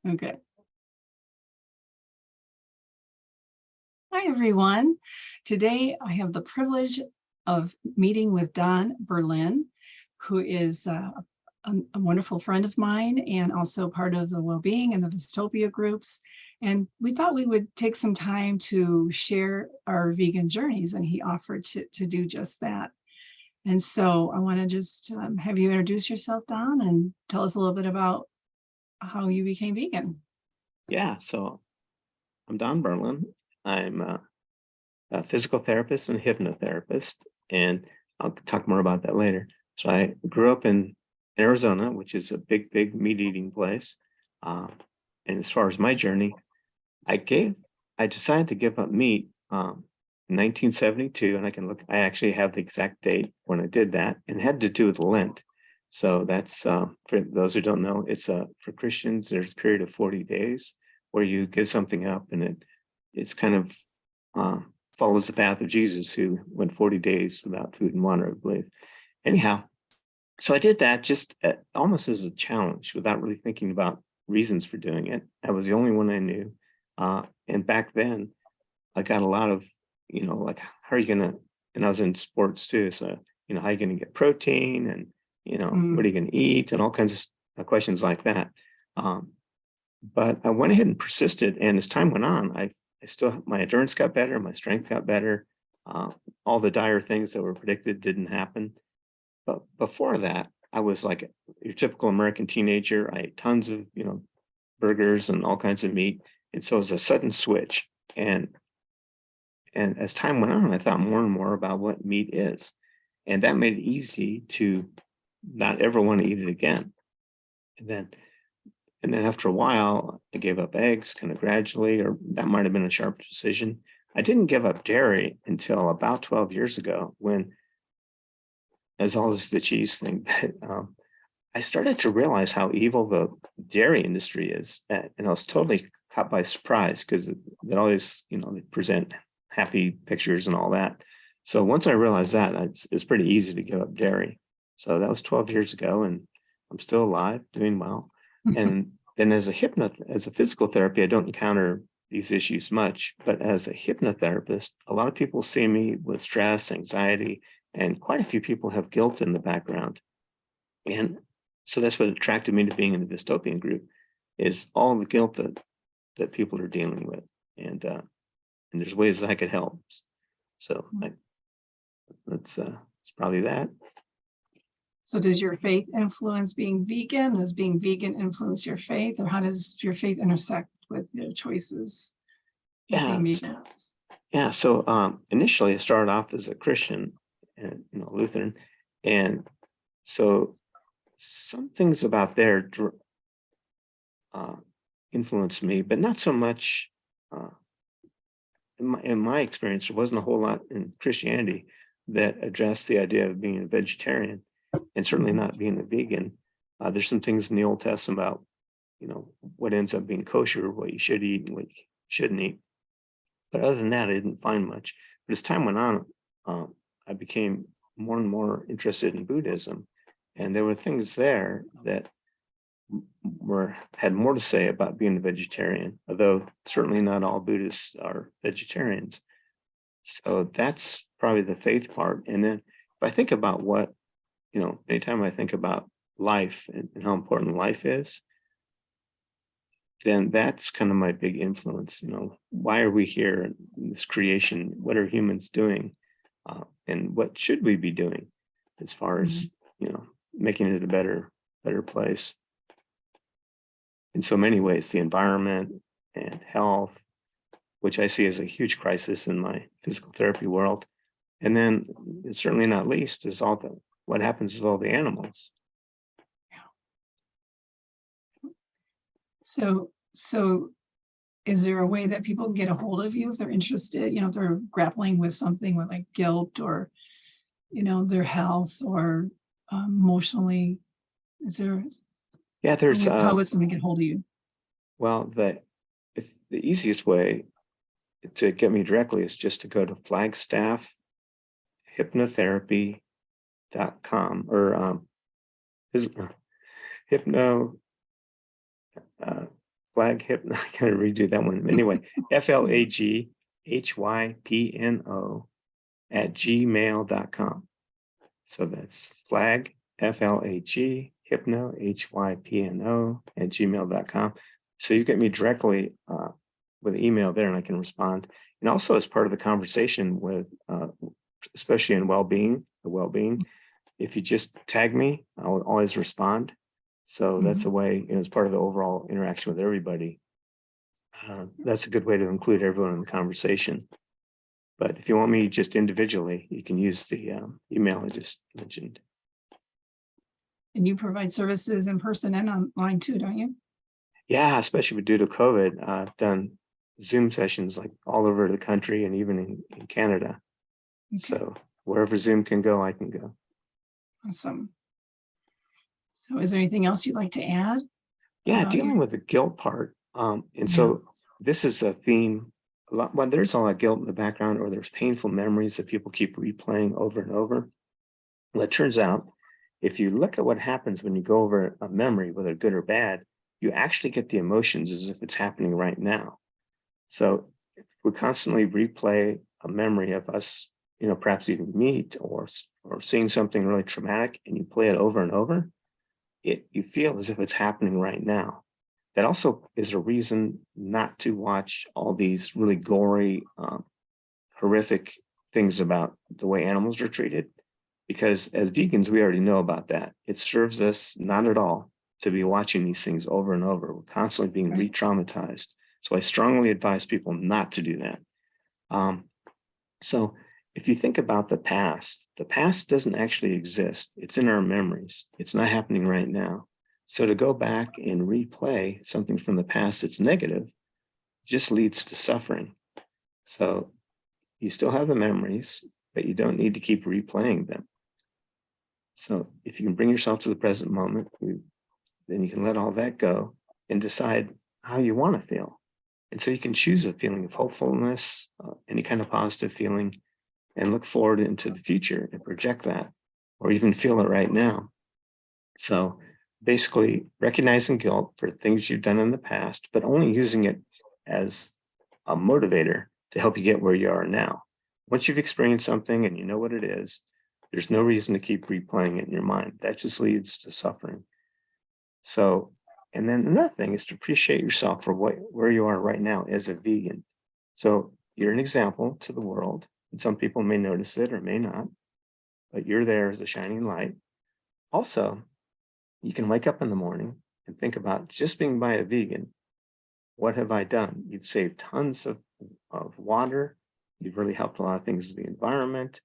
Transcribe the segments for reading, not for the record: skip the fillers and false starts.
Okay. Hi, everyone. Today, I have the privilege of meeting with Don Berlyn, who is a wonderful friend of mine and also part of the WellBeing and the Dystopia groups. And we thought we would take some time to share our vegan journeys, and he offered to do just that. And so I want to just have you introduce yourself, Don, and tell us a little bit about how you became vegan. Yeah, so I'm Don Berlyn. I'm a physical therapist and hypnotherapist, and I'll talk more about that later. So I grew up in Arizona, which is a big meat eating place. And as far as my journey, I decided to give up meat in 1972, and I actually have the exact date when I did that, and it had to do with Lent. So that's for those who don't know, it's for Christians, there's a period of 40 days where you give something up, and it's kind of follows the path of Jesus, who went 40 days without food and water, I believe. Anyhow, so I did that just almost as a challenge without really thinking about reasons for doing it. I was the only one I knew. And back then, I got a lot of, like, how are you going to, and I was in sports too. So, how are you going to get protein, and, what are you going to eat, and all kinds of questions like that. But I went ahead and persisted. And as time went on, my endurance got better, my strength got better. All the dire things that were predicted didn't happen. But before that, I was like your typical American teenager. I ate tons of, burgers and all kinds of meat. And so it was a sudden switch. And as time went on, I thought more and more about what meat is. And that made it easy to not ever want to eat it again. And then after a while, I gave up eggs kind of gradually, or that might have been a sharp decision. I didn't give up dairy until about 12 years ago, when, as all this the cheese thing, I started to realize how evil the dairy industry is. And I was totally caught by surprise, because they always, they present happy pictures and all that. So once I realized that, it's pretty easy to give up dairy. So that was 12 years ago, and I'm still alive, doing well. And then as a physical therapy, I don't encounter these issues much, but as a hypnotherapist, a lot of people see me with stress, anxiety, and quite a few people have guilt in the background. And so that's what attracted me to being in the dystopian group, is all the guilt that people are dealing with. And there's ways that I could help. So that's probably that. So does your faith influence being vegan? Does being vegan influence your faith? Or how does your faith intersect with your choices? Yeah. So initially I started off as a Christian and, Lutheran. And so some things about there influenced me, but not so much. In my experience, there wasn't a whole lot in Christianity that addressed the idea of being a vegetarian, and certainly not being a vegan. There's some things in the Old Testament about, what ends up being kosher, what you should eat and what you shouldn't eat. But other than that, I didn't find much. But as time went on, I became more and more interested in Buddhism. And there were things there that had more to say about being a vegetarian, although certainly not all Buddhists are vegetarians. So that's probably the faith part. And then if I think about what, anytime I think about life and how important life is, then that's kind of my big influence. Why are we here in this creation? What are humans doing? And what should we be doing as far as, making it a better place? In so many ways, the environment and health, which I see as a huge crisis in my physical therapy world. And then certainly not least is what happens with all the animals. So is there a way that people get a hold of you if they're interested, if they're grappling with something with like guilt or, their health or emotionally? Is there? Yeah, there's how would someone get hold of you? Well, the easiest way to get me directly is just to go to flagstaffhypnotherapy.com, or hypno flag hip. I gotta redo that one. Anyway, FLAGHYPNO@gmail.com. So that's flag, FLAG, hypno, HYPNO@gmail.com. So you get me directly with email there, and I can respond. And also as part of the conversation with, especially in well-being, if you just tag me, I'll always respond. So that's a way, as part of the overall interaction with everybody. That's a good way to include everyone in the conversation. But if you want me just individually, you can use the email I just mentioned. And you provide services in person and online too, don't you? Yeah, especially due to COVID, I've done Zoom sessions like all over the country and even in Canada. Okay. So wherever Zoom can go, I can go. Awesome. So is there anything else you'd like to add? Yeah, dealing with the guilt part. So this is a theme. Well, there's a lot of guilt in the background, or there's painful memories that people keep replaying over and over. Well, it turns out, if you look at what happens when you go over a memory, whether good or bad, you actually get the emotions as if it's happening right now. So if we constantly replay a memory of us, perhaps even meet or seeing something really traumatic, and you play it over and over, you feel as if it's happening right now. That also is a reason not to watch all these really gory, horrific things about the way animals are treated, because as vegans, we already know about that. It serves us not at all to be watching these things over and over. We're constantly being re-traumatized. So I strongly advise people not to do that. So if you think about the past doesn't actually exist. It's in our memories. It's not happening right now. So to go back and replay something from the past that's negative just leads to suffering. So you still have the memories, but you don't need to keep replaying them. So if you can bring yourself to the present moment, then you can let all that go and decide how you want to feel. And so you can choose a feeling of hopefulness, any kind of positive feeling, and look forward into the future and project that, or even feel it right now. So basically recognizing guilt for things you've done in the past, but only using it as a motivator to help you get where you are now. Once you've experienced something and you know what it is, there's no reason to keep replaying it in your mind. That just leads to suffering. So, and then another thing is to appreciate yourself for where you are right now as a vegan. So you're an example to the world, and some people may notice it or may not, but you're there as a shining light. Also, you can wake up in the morning and think about just being by a vegan. What have I done? You've saved tons of water. You've really helped a lot of things with the environment.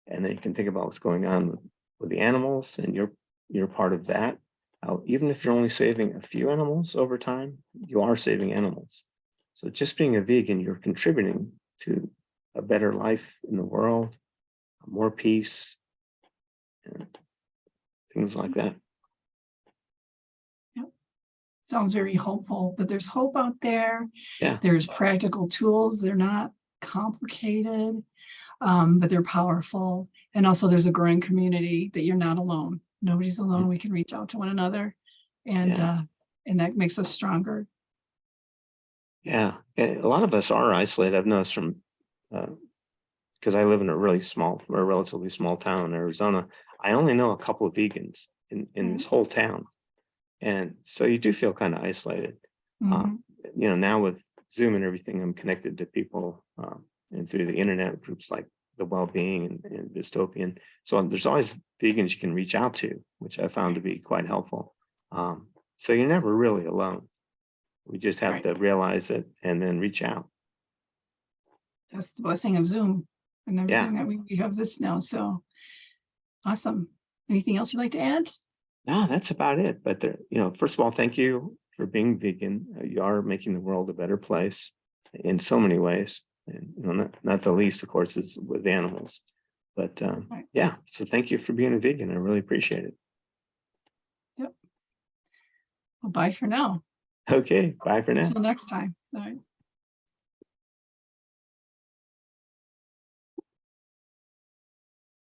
And then you can think about what's going on with the animals, and you're part of that. Even if you're only saving a few animals over time, you are saving animals. So just being a vegan, you're contributing to a better life in the world, more peace, and things like that. Yep. Sounds very hopeful, but there's hope out there. Yeah. There's practical tools. They're not complicated, but they're powerful. And also there's a growing community that you're not alone. Nobody's alone. We can reach out to one another, and that makes us stronger. Yeah, and a lot of us are isolated. I've noticed from, because I live in a relatively small town in Arizona. I only know a couple of vegans in this whole town. And so you do feel kind of isolated. Now with Zoom and everything, I'm connected to people and through the internet groups like the WellBeing and Dystopian. So there's always vegans you can reach out to, which I found to be quite helpful. So you're never really alone. We just have to realize it and then reach out. That's the blessing of Zoom and everything that we have this now. So awesome. Anything else you'd like to add? No, that's about it. But first of all, thank you for being vegan. You are making the world a better place in so many ways. And not the least, of course, is with animals. But so thank you for being a vegan. I really appreciate it. Yep. Well, bye for now. Okay, bye for now. Until next time. All right.